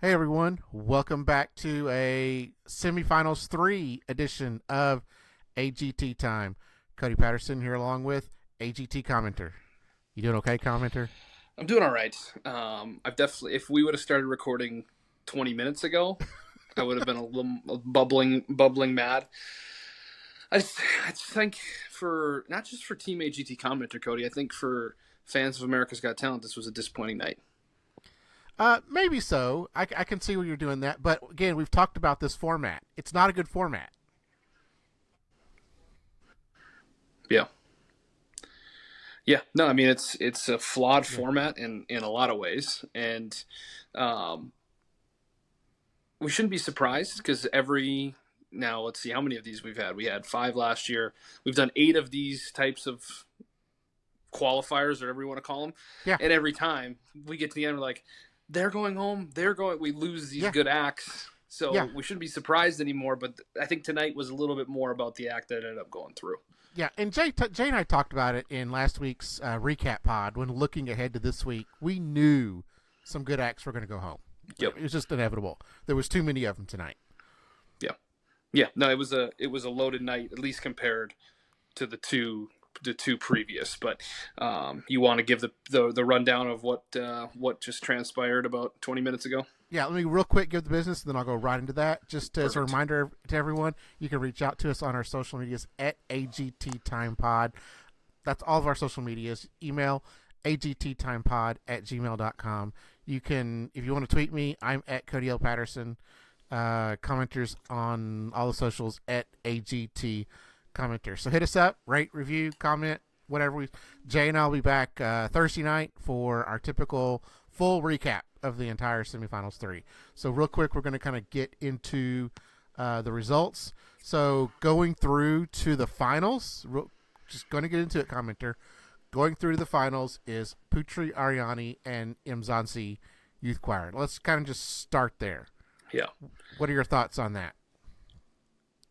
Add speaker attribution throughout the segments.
Speaker 1: Hey everyone, welcome back to a Semifinals 3 edition of AGT Time. Cody Patterson here along with AGT Commenter. You doing okay, Commenter?
Speaker 2: I'm doing all right. I've definitely, if we would have started recording 20 minutes ago, I would have been a little bubbling mad. I think for not just for Team AGT commenter Cody, I think for fans of America's Got Talent, this was a disappointing night.
Speaker 1: Maybe so. I can see where you're doing that, but again, we've talked about this format. It's not a good format.
Speaker 2: Yeah, yeah. No, I mean it's a flawed
Speaker 1: Yeah.
Speaker 2: format in a lot of ways, and um, we shouldn't be surprised because every now let's see how many of these we've had. We had 5 last year. We've done 8 of these types of qualifiers or whatever you want to call them.
Speaker 1: Yeah.
Speaker 2: And every time we get to the end, we're like, they're going home. They're going. We lose these
Speaker 1: Yeah.
Speaker 2: good acts,
Speaker 1: Yeah.
Speaker 2: so we shouldn't be surprised anymore. But I think tonight was a little bit more about the act that ended up going through.
Speaker 1: Yeah, and Jay and I talked about it in last week's recap pod. When looking ahead to this week, we knew some good acts were going to go home.
Speaker 2: Yep.
Speaker 1: It was just inevitable. There was too many of them tonight.
Speaker 2: Yeah. Yeah. No, it was a loaded night, at least compared to the two previous. But you want to give the rundown of what just transpired about 20 minutes ago?
Speaker 1: Yeah, let me real quick give the business, and then I'll go right into that. Just as a
Speaker 2: Perfect.
Speaker 1: reminder to everyone, you can reach out to us on our social medias at AGT Time Pod. That's all of our social medias. Email agttimepod@gmail.com. You can, if you want to tweet me, I'm at Cody L. Patterson. Commenters on all the socials at AGT Commenter. So hit us up, rate, review, comment, whatever. Jay and I will be back Thursday night for our typical full recap of the entire semifinals 3. So real quick, we're going to kind of get into the results. So going through to the finals, just going to get into it, commenter. Going through to the finals is Putri Ariani and Imzansi Youth Choir. Let's kind of just start there.
Speaker 2: Yeah.
Speaker 1: What are your thoughts on that?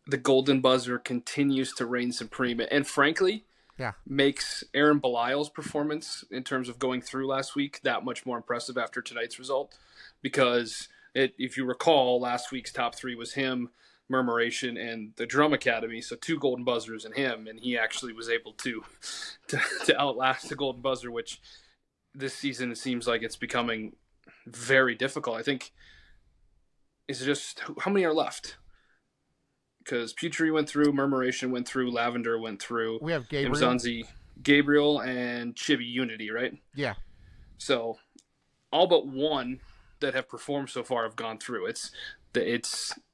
Speaker 2: The golden buzzer continues to reign supreme, and frankly,
Speaker 1: Yeah.
Speaker 2: makes Aaron Belisle's performance in terms of going through last week that much more impressive after tonight's result. Because if you recall, last week's top 3 was him, Murmuration, and the Drum Academy. So 2 golden buzzers in him, and he actually was able to outlast the golden buzzer, which this season it seems like it's becoming very difficult. I think is just how many are left? Because Putri went through, Murmuration went through, Lavender went through,
Speaker 1: We have Gabriel.
Speaker 2: Imzanzi, Gabriel, and Chibi Unity, right?
Speaker 1: Yeah.
Speaker 2: So all but one that have performed so far have gone through. It's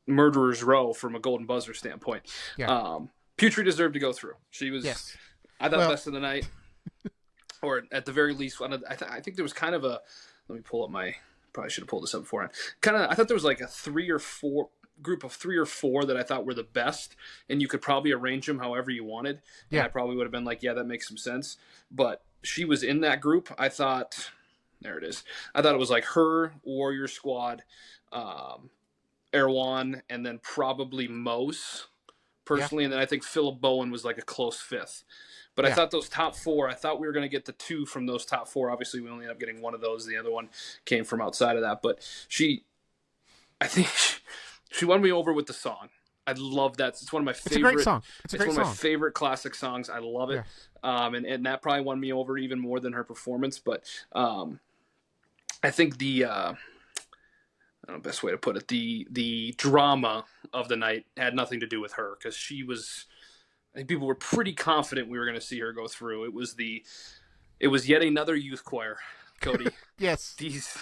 Speaker 2: murderer's row from a golden buzzer standpoint.
Speaker 1: Yeah.
Speaker 2: Putri deserved to go through. She was,
Speaker 1: Yes.
Speaker 2: I thought,
Speaker 1: Well,
Speaker 2: best of the night, or at the very least, I think there was kind of a. Let me pull up my. Probably should have pulled this up beforehand. I thought there was like a 3 or 4 group of 3 or 4 that I thought were the best, and you could probably arrange them however you wanted. And
Speaker 1: yeah.
Speaker 2: I probably would have been like, yeah, that makes some sense. But she was in that group. I thought, there it is. I thought it was like her, Warrior Squad, Erwan, and then probably Mose
Speaker 1: Yeah.
Speaker 2: personally, and then I think Philip Bowen was like a close 5th. But I
Speaker 1: Yeah.
Speaker 2: thought those top 4, I thought we were going to get the 2 from those top 4. Obviously, we only ended up getting one of those. The other one came from outside of that. But I think she won me over with the song. I love that. It's one of my
Speaker 1: It's a great
Speaker 2: favorite.
Speaker 1: song. It's a
Speaker 2: It's
Speaker 1: great
Speaker 2: one of my
Speaker 1: song.
Speaker 2: favorite classic songs. I love it,
Speaker 1: Yeah.
Speaker 2: and that probably won me over even more than her performance. But I think the I don't know, best way to put it, the drama of the night had nothing to do with her because she was. I think people were pretty confident we were going to see her go through. It was yet another youth choir, Cody.
Speaker 1: Yes.
Speaker 2: These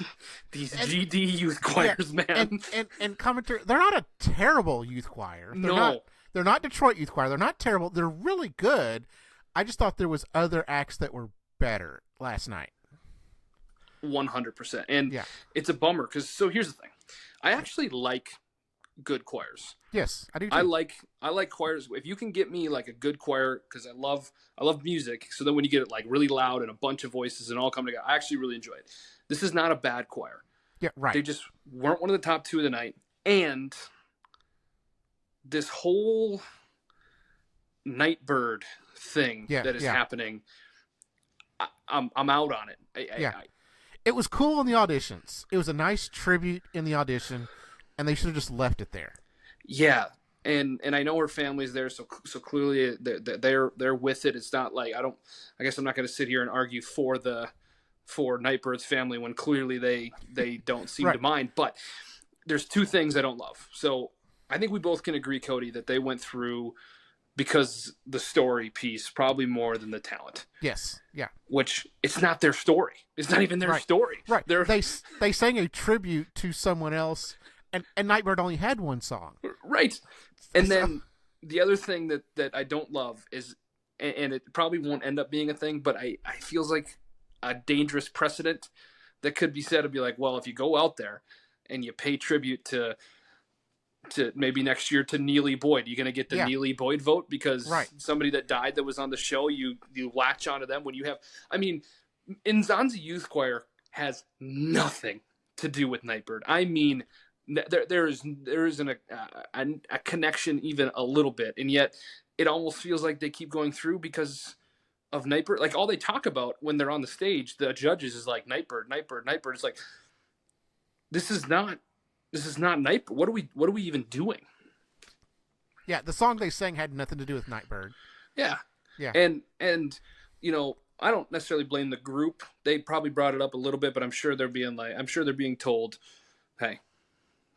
Speaker 1: And
Speaker 2: GD youth
Speaker 1: yeah.
Speaker 2: choirs,
Speaker 1: And
Speaker 2: man.
Speaker 1: and commenter, they're not a terrible youth choir. They're not.
Speaker 2: No,
Speaker 1: They're not Detroit youth choir. They're not terrible. They're really good. I just thought there was other acts that were better last night.
Speaker 2: 100%. And
Speaker 1: Yeah.
Speaker 2: it's a bummer because so here's the thing. I actually like good choirs.
Speaker 1: Yes, I do
Speaker 2: I
Speaker 1: too.
Speaker 2: like choirs. If you can get me like a good choir, because I love music. So then when you get it like really loud and a bunch of voices and all come together, I actually really enjoy it. This is not a bad choir.
Speaker 1: Yeah. Right.
Speaker 2: They just weren't one of the top 2 of the night, and this whole Nightbird thing
Speaker 1: Yeah.
Speaker 2: that is
Speaker 1: Yeah.
Speaker 2: happening, I'm out on it.
Speaker 1: Yeah. It was cool in the auditions. It was a nice tribute in the audition, and they should have just left it there.
Speaker 2: Yeah, and I know her family's there, so clearly they're with it. It's not like I guess I'm not going to sit here and argue for Nightbird's family when clearly they don't seem
Speaker 1: Right.
Speaker 2: to mind. But there's two things I don't love. So I think we both can agree, Cody, that they went through because the story piece probably more than the talent.
Speaker 1: Yes. Yeah.
Speaker 2: Which it's not their story. It's not even their story.
Speaker 1: Right. They sang a tribute to someone else, and Nightbird only had one song.
Speaker 2: Right. And then the other thing that I don't love is, and it probably won't end up being a thing, but I feels like a dangerous precedent that could be said to be like, well, if you go out there and you pay tribute to maybe next year to Neely Boyd, you're going to get the Neely Boyd vote because somebody that died that was on the show, you latch onto them when you have, I mean, Nzanzi Youth Choir has nothing to do with Nightbird. I mean, there isn't a connection even a little bit, and yet it almost feels like they keep going through because of Nightbird. Like all they talk about when they're on the stage, the judges is like Nightbird. It's like this is not Nightbird. What are we even doing?
Speaker 1: Yeah, the song they sang had nothing to do with Nightbird.
Speaker 2: Yeah. And you know, I don't necessarily blame the group. They probably brought it up a little bit, but I'm sure they're being told, hey,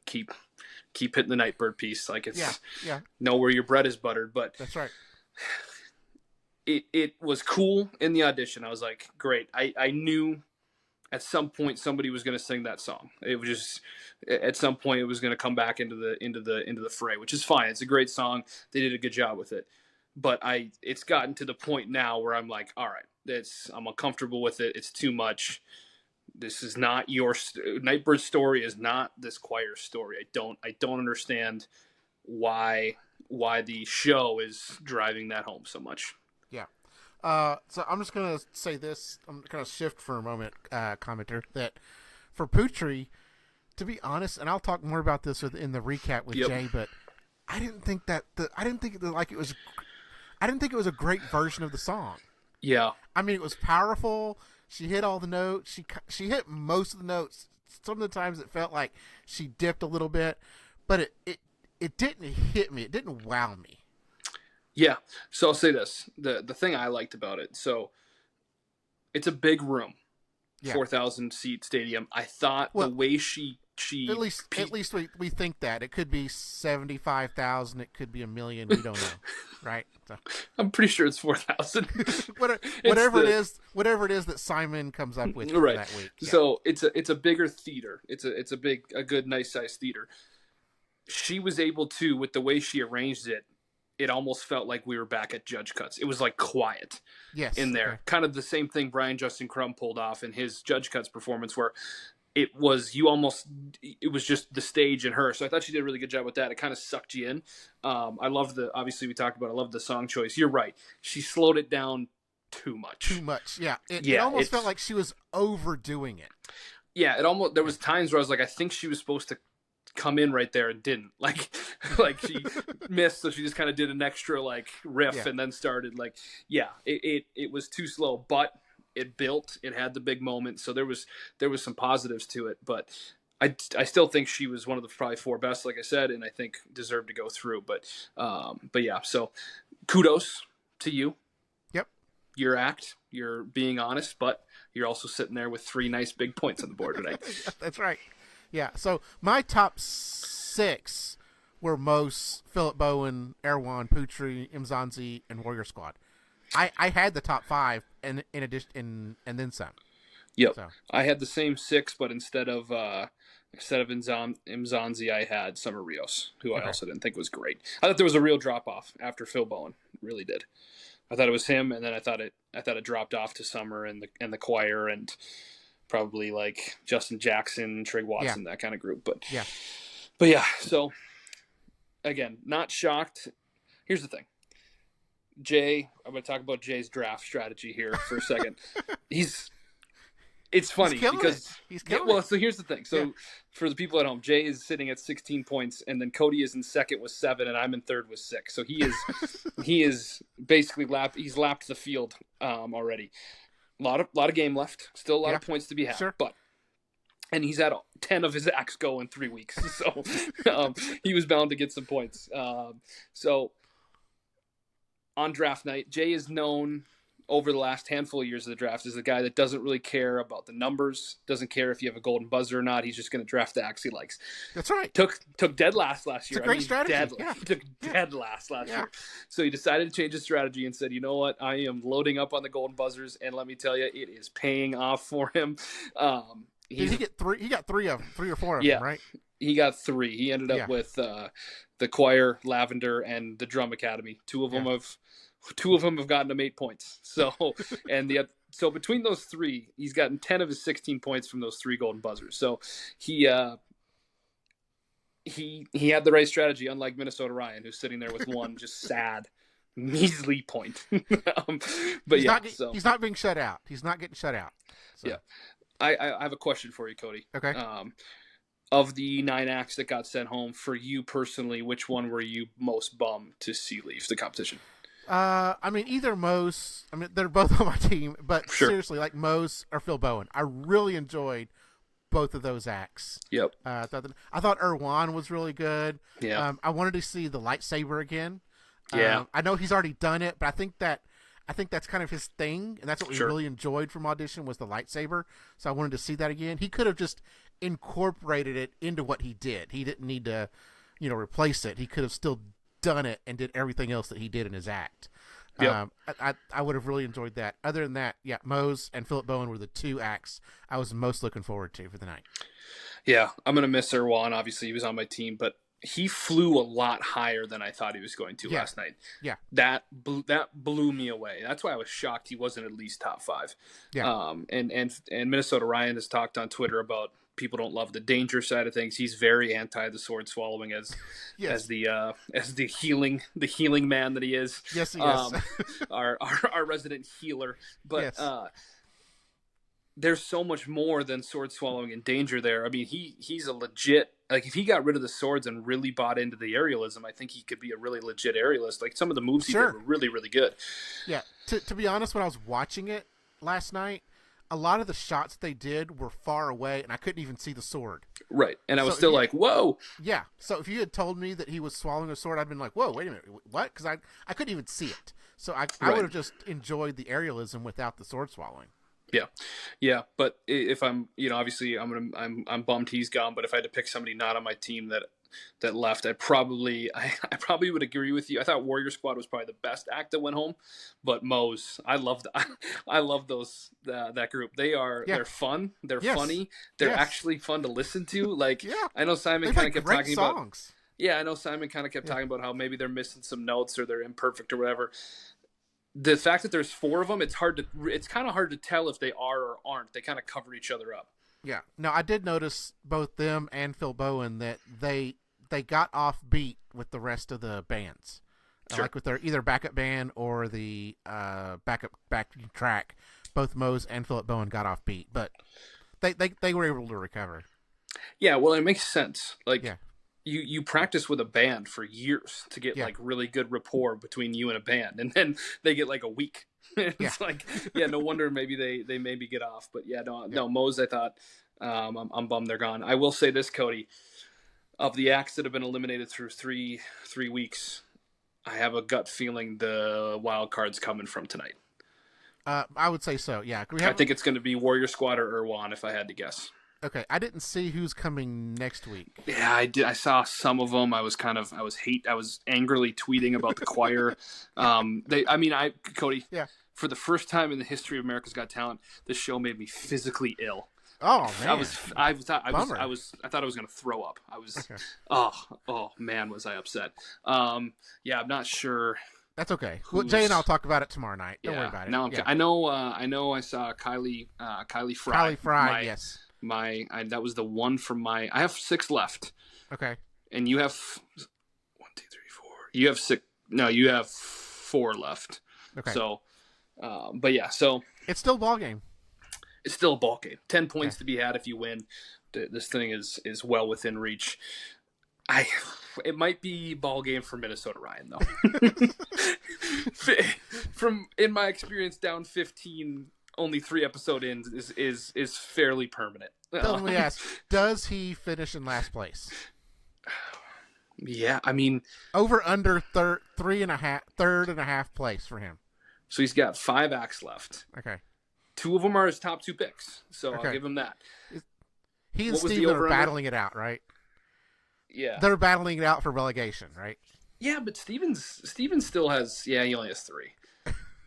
Speaker 2: keep hitting the Nightbird piece. Like it's know where your bread is buttered. But
Speaker 1: that's right.
Speaker 2: It was cool in the audition. I was like, great. I knew at some point somebody was going to sing that song. It was just at some point it was going to come back into the fray, which is fine. It's a great song. They did a good job with it. But it's gotten to the point now where I'm like, all right, I'm uncomfortable with it. It's too much. This is not your Nightbird's story is not this choir's story. I don't understand why the show is driving that home so much.
Speaker 1: Yeah. So I'm just gonna say this. I'm gonna shift for a moment, commenter, that for Putri, to be honest, and I'll talk more about this in the recap with Jay, but I didn't think it was a great version of the song.
Speaker 2: Yeah.
Speaker 1: I mean, it was powerful. She hit all the notes. She hit most of the notes. Some of the times it felt like she dipped a little bit, but it didn't hit me. It didn't wow me.
Speaker 2: Yeah. So I'll say this. The thing I liked about it, so it's a big room. 4,000 seat stadium. I thought the way she
Speaker 1: at least we think that it could be 75,000, it could be 1 million, we don't know. Right? So.
Speaker 2: I'm pretty sure it's 4,000.
Speaker 1: whatever it is that Simon comes up with for that week.
Speaker 2: Yeah. So it's a bigger theater. It's a good nice size theater. She was able to, with the way she arranged it, it almost felt like we were back at Judge Cuts. It was like quiet in there. Okay. Kind of the same thing Brian Justin Crum pulled off in his Judge Cuts performance, where it was just the stage and her. So I thought she did a really good job with that. It kind of sucked you in. I loved obviously we talked about, I loved the song choice. You're right. She slowed it down too much.
Speaker 1: Yeah. It almost felt like she was overdoing it.
Speaker 2: Yeah. There was times where I was like, I think she was supposed to come in right there and didn't. Like she missed, so she just kind of did an extra like riff and then started like, it was too slow, but it built. It had the big moment, so there was some positives to it. But I still think she was one of the probably 4 best, like I said, and I think deserved to go through. But yeah, so kudos to you.
Speaker 1: Yep,
Speaker 2: your act. You're being honest, but you're also sitting there with 3 nice big points on the board tonight.
Speaker 1: That's right. Yeah, so my top 6 were Mose, Philip Bowen, Erwan, Putri, Mzansi, and Warrior Squad. I had the top 5 in addition, and then some.
Speaker 2: Yep, so. I had the same 6, but instead of Mzansi, I had Summer Rios, who I also didn't think was great. I thought there was a real drop off after Phil Bowen. Really did. I thought it was him, and then I thought it dropped off to Summer and the choir and probably like Justin Jackson, Trig Watson, that kind of group. But yeah. So again, not shocked. Here's the thing. Jay, I'm going to talk about Jay's draft strategy here for a second. It's funny because
Speaker 1: he's killing
Speaker 2: it. So here's the thing. So for the people at home, Jay is sitting at 16 points, and then Cody is in second with 7, and I'm in third with 6. So he is basically lapped the field already. lot of game left. Still a lot
Speaker 1: Yeah.
Speaker 2: of points to be had.
Speaker 1: Sure.
Speaker 2: And he's had 10 of his acts go in 3 weeks. So he was bound to get some points. So on draft night, Jay is known over the last handful of years of the draft as the guy that doesn't really care about the numbers, doesn't care if you have a golden buzzer or not. He's just going to draft the acts he likes.
Speaker 1: That's right.
Speaker 2: Took dead last year.
Speaker 1: It's a great strategy.
Speaker 2: He took dead last year. So he decided to change his strategy and said, you know what? I am loading up on the golden buzzers, and let me tell you, it is paying off for him.
Speaker 1: Did he get 3? He got 3 or 4 of them, right?
Speaker 2: He got 3. He ended up with the choir, Lavender, and the drum academy. Two of them have gotten him 8 points. So so between those 3, he's gotten 10 of his 16 points from those 3 golden buzzers. So he had the right strategy, unlike Minnesota Ryan, who's sitting there with one just sad, measly point. But
Speaker 1: he's not being shut out. He's not getting shut out. So.
Speaker 2: Yeah. I have a question for you, Cody.
Speaker 1: Okay.
Speaker 2: Of the 9 acts that got sent home, for you personally, which one were you most bummed to see leave the competition?
Speaker 1: I mean, either Mose. I mean, they're both on my team, but
Speaker 2: Sure.
Speaker 1: seriously, like Mose or Phil Bowen, I really enjoyed both of those acts.
Speaker 2: Yep.
Speaker 1: I thought Erwan was really good.
Speaker 2: Yeah.
Speaker 1: I wanted to see the lightsaber again.
Speaker 2: Yeah.
Speaker 1: I know he's already done it, but I think that's kind of his thing, and that's what we
Speaker 2: Sure.
Speaker 1: really enjoyed from audition was the lightsaber. So I wanted to see that again. He could have just incorporated it into what he did. He didn't need to, replace it. He could have still done it and did everything else that he did in his act.
Speaker 2: Yep.
Speaker 1: I would have really enjoyed that. Other than that, yeah, Mose and Philip Bowen were the 2 acts I was most looking forward to for the night.
Speaker 2: Yeah, I'm gonna miss Erwan. Obviously, he was on my team, but he flew a lot higher than I thought he was going to last night.
Speaker 1: Yeah.
Speaker 2: That blew me away. That's why I was shocked he wasn't at least top 5.
Speaker 1: Yeah.
Speaker 2: And Minnesota Ryan has talked on Twitter about people don't love the danger side of things. He's very anti the sword swallowing as the healing man that he is.
Speaker 1: Yes, he is.
Speaker 2: our resident healer. But
Speaker 1: yes.
Speaker 2: There's so much more than sword swallowing and danger there. I mean, he's a legit, like, if he got rid of the swords and really bought into the aerialism, I think he could be a really legit aerialist. Like, some of the moves he did were really, really good.
Speaker 1: Yeah. To be honest, when I was watching it last night, a lot of the shots they did were far away, and I couldn't even see the sword.
Speaker 2: Right. And I was still like, whoa.
Speaker 1: Yeah. So if you had told me that he was swallowing a sword, I'd been like, whoa, wait a minute. What? Because I couldn't even see it. So I would have just enjoyed the aerialism without the sword swallowing.
Speaker 2: Yeah. But if I'm, obviously I'm bummed he's gone. But if I had to pick somebody not on my team that left, I probably would agree with you. I thought Warrior Squad was probably the best act that went home, but Mose, I love those that group. They're fun, they're funny, they're actually fun to listen to. Like, I know Simon kind of kept talking
Speaker 1: songs.
Speaker 2: I know Simon kind of kept talking about how maybe they're missing some notes or they're imperfect or whatever. The fact that there's 4 of them, it's kind of hard to tell if they are or aren't. They kind of cover each other up.
Speaker 1: Yeah. Now, I did notice both them and Phil Bowen that they got off beat with the rest of the bands.
Speaker 2: Sure.
Speaker 1: Like with their either backup band or the backing track. Both Mose and Philip Bowen got off beat, but they were able to recover.
Speaker 2: Yeah, well, it makes sense. Like,
Speaker 1: yeah.
Speaker 2: You practice with a band for years to get like really good rapport between you and a band, and then they get like a week. It's like, no wonder maybe they maybe get off. But no, Mose, I thought, I'm bummed they're gone. I will say this, Cody, of the acts that have been eliminated through three weeks, I have a gut feeling the wild card's coming from tonight.
Speaker 1: I would say so. Yeah,
Speaker 2: I think it's going to be Warrior Squad or Erwan, if I had to guess.
Speaker 1: Okay, I didn't see who's coming next week.
Speaker 2: Yeah, I did. I saw some of them. I was angrily tweeting about the choir. Cody.
Speaker 1: Yeah.
Speaker 2: For the first time in the history of America's Got Talent, this show made me physically ill.
Speaker 1: Oh man.
Speaker 2: I thought I was going to throw up. I was. Okay. Oh man, was I upset. I'm not sure.
Speaker 1: That's okay. Well, Jay and I'll talk about it tomorrow night. Don't worry about it.
Speaker 2: No, I know. I saw Kylie Fry.
Speaker 1: Kylie Fry. Yes.
Speaker 2: That was the one from my. I have 6 left.
Speaker 1: Okay.
Speaker 2: And you have 1, 2, 3, 4. You have 6. No, you have 4 left.
Speaker 1: Okay.
Speaker 2: So, but yeah, so
Speaker 1: it's still a ball game.
Speaker 2: It's still a ball game. 10 points to be had if you win. This thing is well within reach. It might be ball game for Minnesota Ryan though. In my experience, down 15 only 3 episode in is fairly permanent.
Speaker 1: Let me ask: does he finish in last place?
Speaker 2: Yeah, I mean,
Speaker 1: over under third and a half place for him.
Speaker 2: So he's got 5 acts left.
Speaker 1: Okay.
Speaker 2: 2 of them are his top 2 picks, so
Speaker 1: okay.
Speaker 2: I'll give him that.
Speaker 1: He and Steven are battling it out, right?
Speaker 2: Yeah.
Speaker 1: They're battling it out for relegation, right?
Speaker 2: Yeah, but Steven still has. Yeah, he only has 3.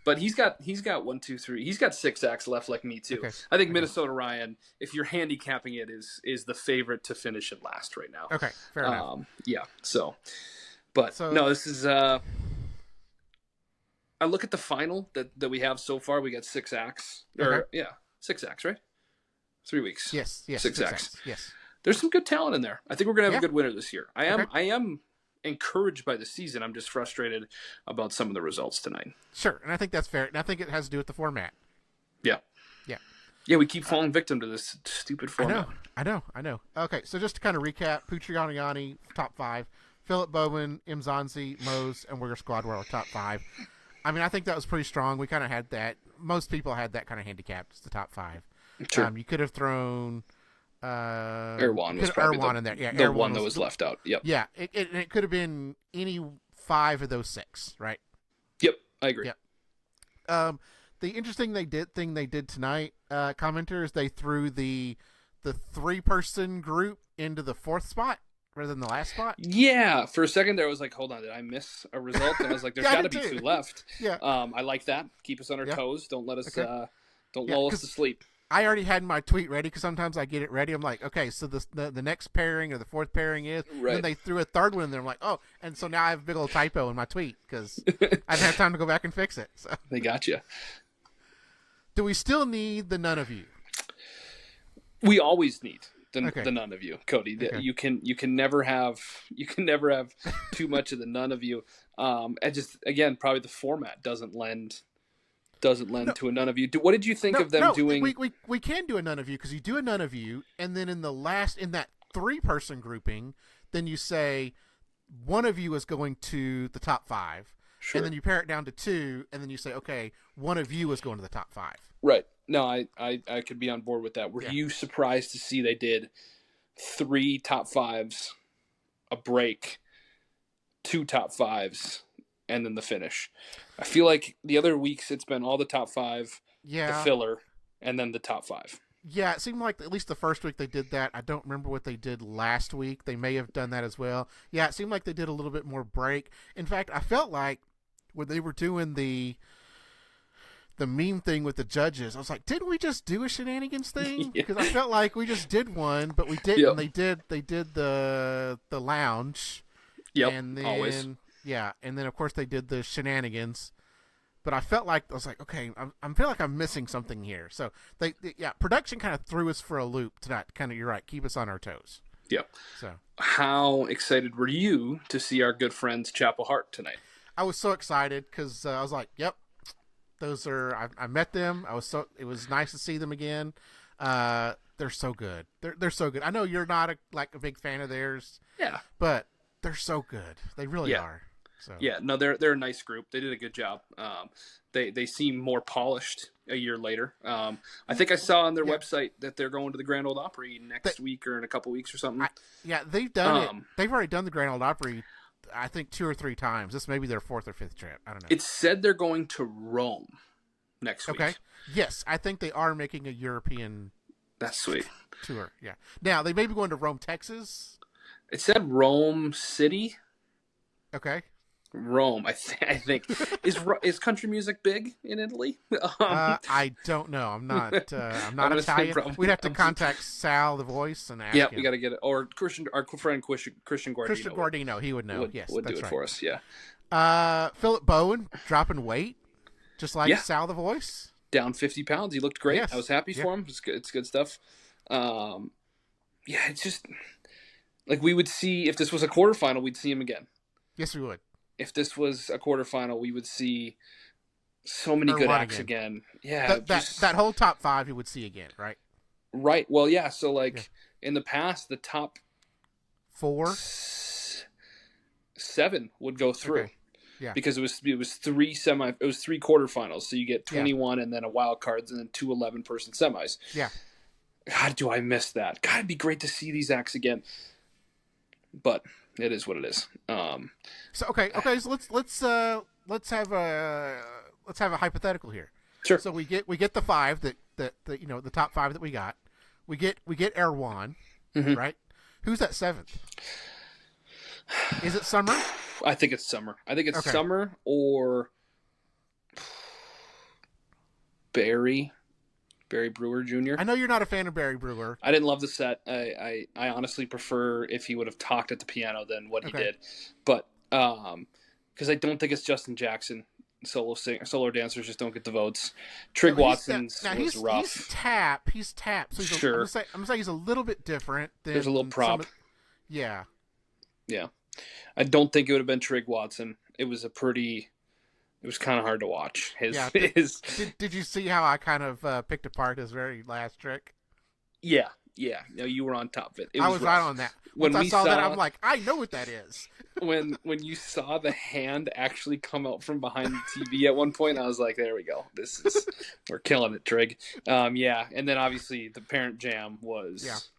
Speaker 2: But he's got 1, 2, 3. He's got 6 acts left, like me too.
Speaker 1: Okay.
Speaker 2: I think Minnesota Ryan, if you're handicapping it, is the favorite to finish in last right now.
Speaker 1: Okay, fair enough.
Speaker 2: Yeah. So, no, this is. I look at the final that we have so far. We got 6 acts.
Speaker 1: Okay.
Speaker 2: 6 acts, right? 3 weeks.
Speaker 1: Yes.
Speaker 2: 6 acts.
Speaker 1: Yes.
Speaker 2: There's some good talent in there. I think we're gonna have a good winner this year. I am encouraged by the season. I'm just frustrated about some of the results tonight.
Speaker 1: Sure, and I think that's fair. And I think it has to do with the format.
Speaker 2: Yeah. We keep falling victim to this stupid format.
Speaker 1: I know. Okay, so just to kind of recap, Putrianiani, top 5. Philip Bowman, Mzansi, Mose, and Wigger Squad were our top 5. I mean, I think that was pretty strong. We kind of had that. Most people had that kind of handicapped. It's the top 5.
Speaker 2: Sure.
Speaker 1: You could have thrown
Speaker 2: Erwan was probably
Speaker 1: Erwan in there. Yeah,
Speaker 2: the
Speaker 1: Erwan
Speaker 2: one that was left out. Yep.
Speaker 1: Yeah, it could have been any 5 of those 6, right?
Speaker 2: Yep, I agree.
Speaker 1: Yep. The interesting thing they did tonight, commenter, is they threw the 3-person group into the 4th spot rather than the last spot.
Speaker 2: Yeah, for a second there I was like, hold on, did I miss a result? And I was like, there's got to be 2 left.
Speaker 1: Yeah.
Speaker 2: I like that. Keep us on our toes. Don't let us don't lull us to sleep.
Speaker 1: I already had my tweet ready because sometimes I get it ready. I'm like, okay, so the next pairing or the 4th pairing is. Right. And then they threw a 3rd one in there. I'm like, oh, and so now I have a big old typo in my tweet because I didn't have time to go back and fix it. So
Speaker 2: they got you.
Speaker 1: Do we still need the none of you?
Speaker 2: We always need the none of you, Cody.
Speaker 1: Okay.
Speaker 2: You can never have too much of the none of you. And just again, probably the format doesn't lend to a none of you. What did you think of them doing?
Speaker 1: We can do a none of you because you do a none of you, and then in that 3-person grouping, then you say one of you is going to the top 5. Sure. And then you pare it down to 2, and then you say, okay, one of you is going to the top 5.
Speaker 2: Right. No, I could be on board with that. Were you surprised to see they did 3 top 5s, a break, 2 top 5s, and then the finish? I feel like the other weeks it's been all the top 5, the filler, and then the top 5.
Speaker 1: Yeah, it seemed like at least the first week they did that. I don't remember what they did last week. They may have done that as well. Yeah, it seemed like they did a little bit more break. In fact, I felt like when they were doing the meme thing with the judges, I was like, didn't we just do a shenanigans thing? Because I felt like we just did one, but we didn't. Yep. They did the lounge.
Speaker 2: Yep,
Speaker 1: and then,
Speaker 2: always.
Speaker 1: Yeah, and then of course they did the shenanigans. But I felt like I was like, okay, I feel like I'm missing something here. So production kind of threw us for a loop tonight. Kind of, you're right, keep us on our toes.
Speaker 2: Yep.
Speaker 1: So,
Speaker 2: how excited were you to see our good friends Chapel Hart tonight?
Speaker 1: I was so excited because I was like, yep, those are. I met them. It was nice to see them again. They're so good. They're so good. I know you're not a big fan of theirs.
Speaker 2: Yeah.
Speaker 1: But they're so good. They really are. So.
Speaker 2: Yeah, no, they're a nice group. They did a good job. They seem more polished a year later. I think I saw on their website that they're going to the Grand Ole Opry next week or in a couple weeks or something.
Speaker 1: They've done it. They've already done the Grand Ole Opry, I think 2 or 3 times. This may be their 4th or 5th trip. I don't know.
Speaker 2: It said they're going to Rome next week.
Speaker 1: Okay. Yes, I think they are making a European.
Speaker 2: That's sweet.
Speaker 1: Tour. Yeah. Now they may be going to Rome, Texas.
Speaker 2: It said Rome City.
Speaker 1: Okay.
Speaker 2: Rome, I think is country music big in Italy?
Speaker 1: I don't know. I'm not Italian. We'd have to contact Sal, the voice, and ask him.
Speaker 2: We got to get it. Or our friend Christian Guardino.
Speaker 1: Christian Guardino, he would know. Yes,
Speaker 2: would
Speaker 1: that's
Speaker 2: do it
Speaker 1: right.
Speaker 2: for us. Yeah.
Speaker 1: Philip Bowen dropping weight, just like Sal, the voice.
Speaker 2: Down 50 pounds. He looked great.
Speaker 1: Yes.
Speaker 2: I was happy for him. It's good stuff. It's just like we would see if this was a quarterfinal, we'd see him again.
Speaker 1: Yes, we would.
Speaker 2: If this was a quarterfinal, we would see so many good acts again. Yeah,
Speaker 1: that whole top 5 you would see again, right?
Speaker 2: Right. Well, yeah. So in the past, the top
Speaker 1: 4,
Speaker 2: 7 would go through.
Speaker 1: Okay. Yeah.
Speaker 2: because it was three quarterfinals, so you get
Speaker 1: Yeah.
Speaker 2: 21 and then a wild cards and then two 11-person semis.
Speaker 1: Yeah.
Speaker 2: God, do I miss that? God, it'd be great to see these acts again. But it is what it is.
Speaker 1: So so let's have a hypothetical here.
Speaker 2: Sure.
Speaker 1: So we get the five that the top five that we got. We get Erwan,
Speaker 2: Mm-hmm.
Speaker 1: right? Who's that seventh? Is it Summer?
Speaker 2: I think it's Summer. I think it's
Speaker 1: Okay.
Speaker 2: Summer or Barry Brewer Jr.
Speaker 1: I know you're not a fan of Barry Brewer.
Speaker 2: I didn't love the set. I honestly prefer if he would have talked at the piano than what he did. But because I don't think it's Justin Jackson. Solo dancers just don't get the votes. Trig Watson's was rough.
Speaker 1: He's tap. So
Speaker 2: Sure.
Speaker 1: I'm gonna say he's a little bit different.
Speaker 2: There's a little prop.
Speaker 1: Yeah.
Speaker 2: Yeah. I don't think it would have been Trig Watson. It was kind of hard to watch.
Speaker 1: Did you see how I kind of picked apart his very last trick?
Speaker 2: Yeah. No, you were on top of it.
Speaker 1: I was right on that. When I saw that, I'm like, I know what that is.
Speaker 2: when you saw the hand actually come out from behind the TV at one point, I was like, there we go. We're killing it, Trig. Yeah. And then obviously the Parent Jam was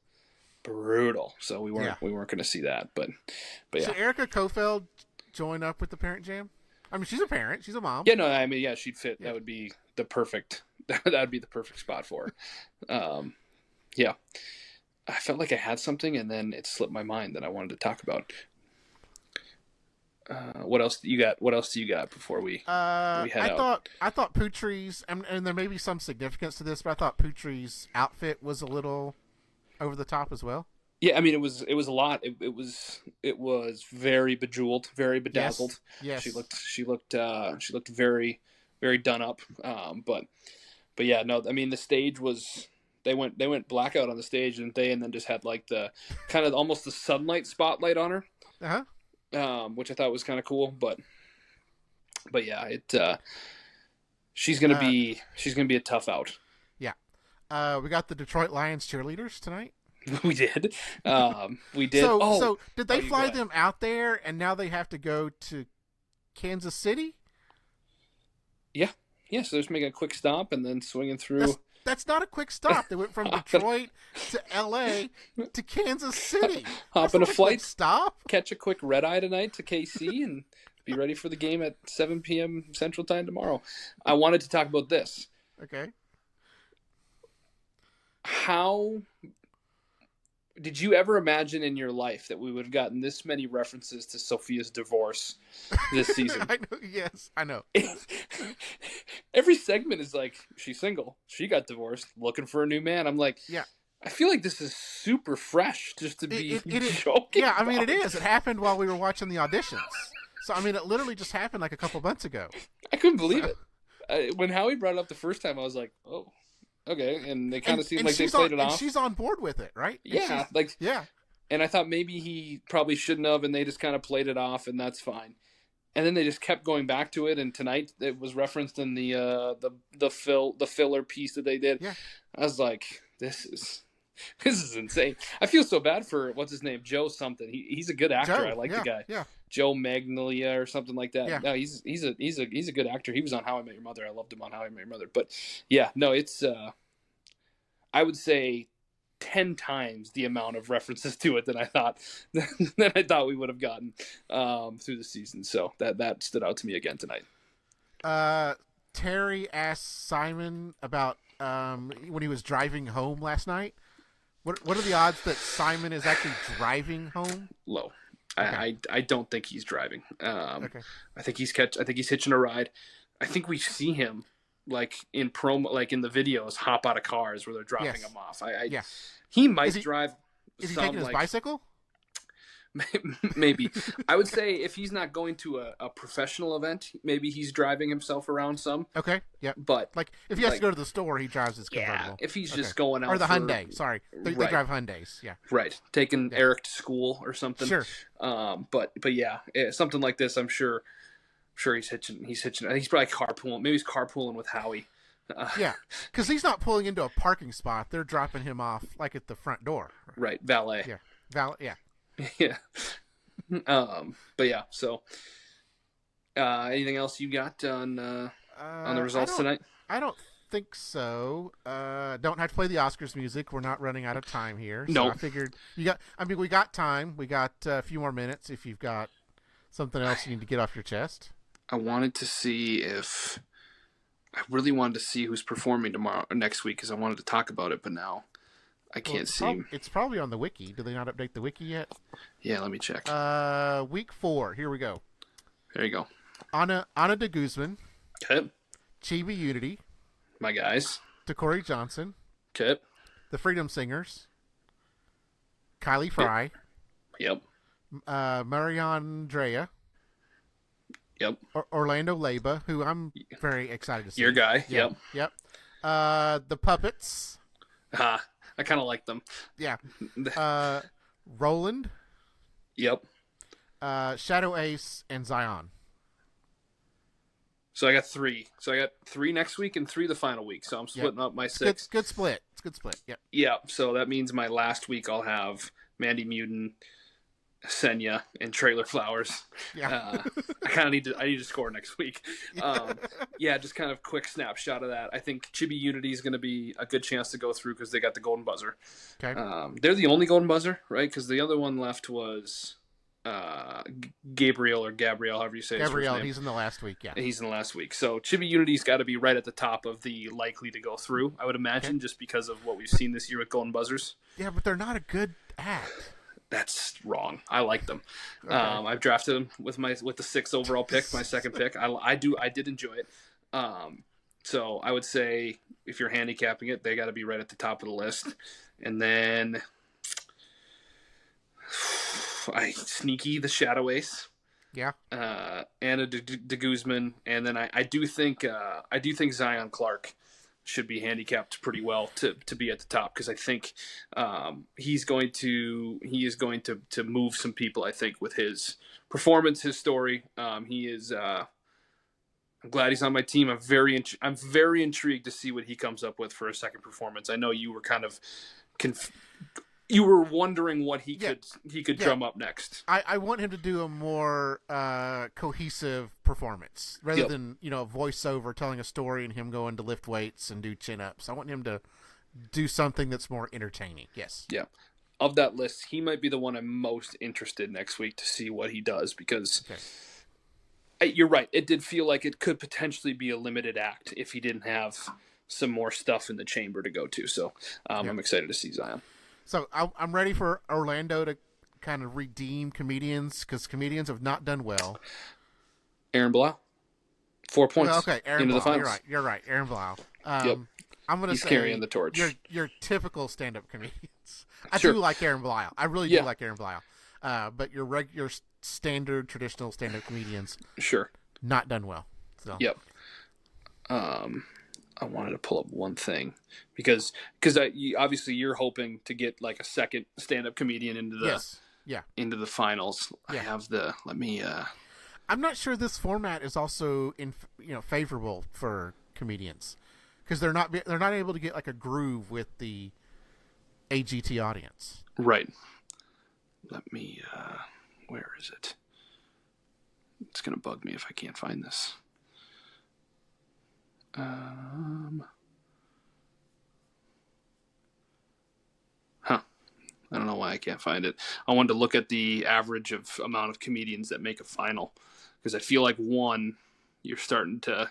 Speaker 2: brutal. So we weren't going to see that, but yeah.
Speaker 1: Should Erica Kofeld join up with the Parent Jam? I mean, she's a parent. She's a mom.
Speaker 2: Yeah, no, I mean, yeah, she'd fit. Yeah. That would be the perfect spot for her. Yeah. I felt like I had something, and then it slipped my mind that I wanted to talk about. What else do you got? What else do you got before we head out?
Speaker 1: I thought Putri's, and there may be some significance to this, but I thought Putri's outfit was a little over the top as well.
Speaker 2: Yeah, I mean, it was a lot. It was very bejeweled, very bedazzled.
Speaker 1: Yes.
Speaker 2: She looked very, very done up. But yeah, no, I mean, the stage was. They went blackout on the stage, didn't they? And then just had like the kind of almost the sunlight spotlight on her. Which I thought was kind of cool, but yeah, she's gonna be a tough out.
Speaker 1: Yeah, we got the Detroit Lions cheerleaders tonight.
Speaker 2: We did. We did.
Speaker 1: So did they fly them out there, and now they have to go to Kansas City?
Speaker 2: Yeah. So they're just making a quick stop and then swinging through.
Speaker 1: That's not a quick stop. They went from Detroit to L.A. to Kansas City.
Speaker 2: Hop in a flight,
Speaker 1: stop,
Speaker 2: catch a quick red eye tonight to KC, and be ready for the game at 7 p.m. Central Time tomorrow. I wanted to talk about this.
Speaker 1: Okay.
Speaker 2: How did you ever imagine in your life that we would have gotten this many references to Sophia's divorce this season?
Speaker 1: I know, yes, I know.
Speaker 2: Every segment is like, she's single. She got divorced, looking for a new man. I'm like,
Speaker 1: yeah.
Speaker 2: I feel like this is super fresh just to be joking.
Speaker 1: Yeah, I mean, it is. It happened while we were watching the auditions. So, I mean, it literally just happened like a couple months ago.
Speaker 2: I couldn't believe it. When Howie brought it up the first time, I was like, oh. Okay, and it kind of seemed like they played it off.
Speaker 1: And she's on board with it, right?
Speaker 2: Yeah, And I thought maybe he probably shouldn't have, and they just kind of played it off, and that's fine. And then they just kept going back to it, and tonight it was referenced in the filler piece that they did.
Speaker 1: Yeah.
Speaker 2: I was like, this is insane. I feel so bad for what's his name, Joe something. He's a good actor. I like the guy.
Speaker 1: Yeah.
Speaker 2: Joe Magnolia or something like that.
Speaker 1: Yeah.
Speaker 2: No, he's a good actor. He was on How I Met Your Mother. I loved him on How I Met Your Mother. But yeah, no, it's I would say 10 times the amount of references to it than I thought we would have gotten through the season. So that stood out to me again tonight.
Speaker 1: Terry asked Simon about when he was driving home last night. What are the odds that Simon is actually driving home?
Speaker 2: Low.
Speaker 1: Okay.
Speaker 2: I don't think he's driving.
Speaker 1: Okay.
Speaker 2: I think he's hitching a ride. I think we see him like in promo, like in the videos, hop out of cars where they're dropping him off. He might drive.
Speaker 1: Is he taking his bicycle?
Speaker 2: Maybe. I would say if he's not going to a professional event, maybe he's driving himself around some.
Speaker 1: Okay. Yeah.
Speaker 2: But
Speaker 1: like if he has to go to the store, he drives his convertible.
Speaker 2: Yeah. If he's just going out
Speaker 1: or the Hyundai. Sorry, they drive Hyundais. Yeah.
Speaker 2: Right. Taking Eric to school or something.
Speaker 1: Sure.
Speaker 2: But yeah, something like this, I'm sure he's hitching. He's probably carpooling. Maybe he's carpooling with Howie.
Speaker 1: Yeah, because he's not pulling into a parking spot. They're dropping him off like at the front door.
Speaker 2: Right. Valet.
Speaker 1: Yeah. Valet. Yeah.
Speaker 2: Yeah. But yeah, so Anything else you got on the
Speaker 1: I
Speaker 2: results
Speaker 1: don't.
Speaker 2: tonight?
Speaker 1: I don't think so. Don't have to play the Oscars music. We're not running out of time here, so I
Speaker 2: Nope.
Speaker 1: figured you got. I mean, we got time. We got a few more minutes. If you've got something else you need to get off your chest.
Speaker 2: I wanted to see if I really wanted to see who's performing tomorrow or next week because I wanted to talk about it, but now I
Speaker 1: Well,
Speaker 2: can't see.
Speaker 1: it's probably on the wiki. Do they not update the wiki yet?
Speaker 2: Yeah, let me check.
Speaker 1: Week 4. Here we go.
Speaker 2: There you go.
Speaker 1: Anna de Guzman,
Speaker 2: Okay,
Speaker 1: Chibi Unity,
Speaker 2: my guys.
Speaker 1: Takori Johnson,
Speaker 2: Okay.
Speaker 1: the Freedom Singers, Kylie Fry,
Speaker 2: Yep.
Speaker 1: Marianne Drea,
Speaker 2: Yep.
Speaker 1: Orlando Leyba, who I'm very excited to see.
Speaker 2: Your guy.
Speaker 1: Yeah,
Speaker 2: Yep.
Speaker 1: Yep. The Puppets.
Speaker 2: I kind of like them.
Speaker 1: Yeah. Roland,
Speaker 2: Yep.
Speaker 1: Shadow Ace, and Zion.
Speaker 2: So I got 3. So I got 3 next week and 3 the final week. So I'm splitting up my 6.
Speaker 1: Good split. It's a good split. Yep.
Speaker 2: Yeah. So that means my last week I'll have Mandy Muden, Senya, and Trailer Flowers.
Speaker 1: Yeah.
Speaker 2: I kind of need to score next week. Yeah, just kind of quick snapshot of that. I think Chibi Unity is going to be a good chance to go through because they got the golden buzzer.
Speaker 1: Okay.
Speaker 2: They're the only golden buzzer, right? Because the other one left was Gabriel, however you say his
Speaker 1: Gabriel,
Speaker 2: first name.
Speaker 1: he's in the last week. Yeah.
Speaker 2: He's in the last week. So Chibi Unity's got to be right at the top of the likely to go through, I would imagine, just because of what we've seen this year with golden buzzers.
Speaker 1: Yeah, but they're not a good act.
Speaker 2: That's wrong. I like them.
Speaker 1: Okay.
Speaker 2: I've drafted them with the 6th overall pick, my second pick. I did enjoy it. So I would say if you're handicapping it, they got to be right at the top of the list. And then sneaky the Shadow Ace.
Speaker 1: Yeah.
Speaker 2: Anna de Guzman, and then I do think Zion Clark should be handicapped pretty well to be at the top because I think he is going to move some people. I think with his performance, his story, he is. I'm glad he's on my team. I'm very intrigued to see what he comes up with for a second performance. I know you were kind of you were wondering what he could drum up next.
Speaker 1: I want him to do a more cohesive performance rather than voiceover telling a story and him going to lift weights and do chin ups. I want him to do something that's more entertaining. Yes.
Speaker 2: Yeah. Of that list, he might be the one I'm most interested next week to see what he does because you're right. It did feel like it could potentially be a limited act if he didn't have some more stuff in the chamber to go to. So I'm excited to see Zion.
Speaker 1: So I'm ready for Orlando to kind of redeem comedians because comedians have not done well.
Speaker 2: Aaron Blau, 4 points.
Speaker 1: Well, okay, Aaron
Speaker 2: into
Speaker 1: Blau.
Speaker 2: the finals.
Speaker 1: You're right. Aaron Blau.
Speaker 2: Yep.
Speaker 1: I'm gonna
Speaker 2: He's
Speaker 1: say
Speaker 2: carrying the torch.
Speaker 1: Your typical stand-up comedians. I
Speaker 2: Sure.
Speaker 1: do like Aaron Blau. I really do like Aaron Blau. But your standard traditional stand-up comedians,
Speaker 2: sure,
Speaker 1: not done well. So.
Speaker 2: Yep. I wanted to pull up one thing because obviously you're hoping to get like a second stand-up comedian into the finals.
Speaker 1: Yeah.
Speaker 2: I have let me.
Speaker 1: I'm not sure this format is also favorable for comedians because they're not able to get like a groove with the AGT audience.
Speaker 2: Right. Let me. Where is it? It's gonna bug me if I can't find this. I don't know why I can't find it. I wanted to look at the average of amount of comedians that make a final because I feel like you're starting to,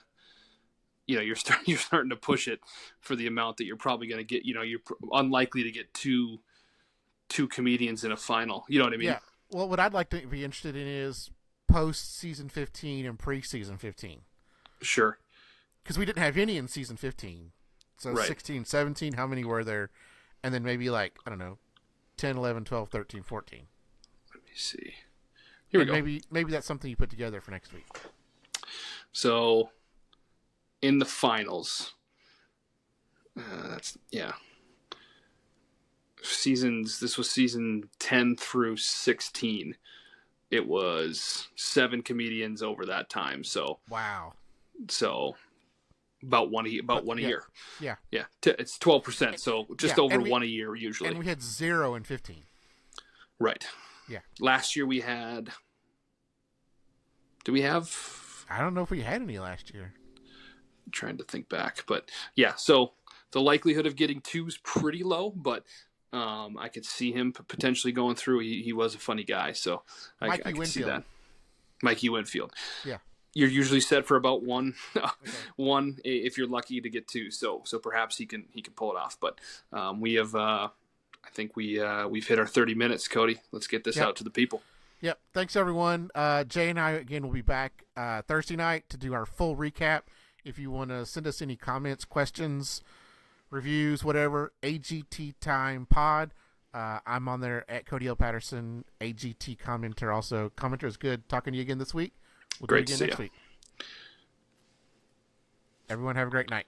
Speaker 2: you're starting to push it for the amount that you're probably going to get. You're unlikely to get two comedians in a final. You know what I mean?
Speaker 1: Yeah. Well, what I'd like to be interested in is post season 15 and pre season 15.
Speaker 2: Sure.
Speaker 1: Because we didn't have any in season 15. So 16, 17, how many were there? And then maybe like, I don't know, 10, 11, 12, 13, 14.
Speaker 2: Let me see. Here we go.
Speaker 1: Maybe that's something you put together for next week.
Speaker 2: So, in the finals, this was season 10 through 16. It was 7 comedians over that time. So,
Speaker 1: wow.
Speaker 2: So, about one a year.
Speaker 1: Yeah.
Speaker 2: Yeah. It's 12%. So just over one a year usually.
Speaker 1: And we had 0 in 15.
Speaker 2: Right.
Speaker 1: Yeah.
Speaker 2: Last year we had. Do we have?
Speaker 1: I don't know if we had any last year.
Speaker 2: I'm trying to think back, but yeah. So the likelihood of getting 2 is pretty low, but I could see him potentially going through. He was a funny guy, so I could see that. Mikey Winfield.
Speaker 1: Yeah.
Speaker 2: You're usually set for about one,
Speaker 1: Okay.
Speaker 2: one if you're lucky to get 2. So perhaps he can pull it off. But we have, I think we've hit our 30 minutes, Cody. Let's get this out to the people.
Speaker 1: Yep. Thanks everyone. Jay and I again will be back Thursday night to do our full recap. If you want to send us any comments, questions, reviews, whatever, AGT Time Pod. I'm on there at Cody L. Patterson, AGT Commenter. Also, Commenter is good. Talking to you again this week. We'll do it again next week. Everyone have a great night.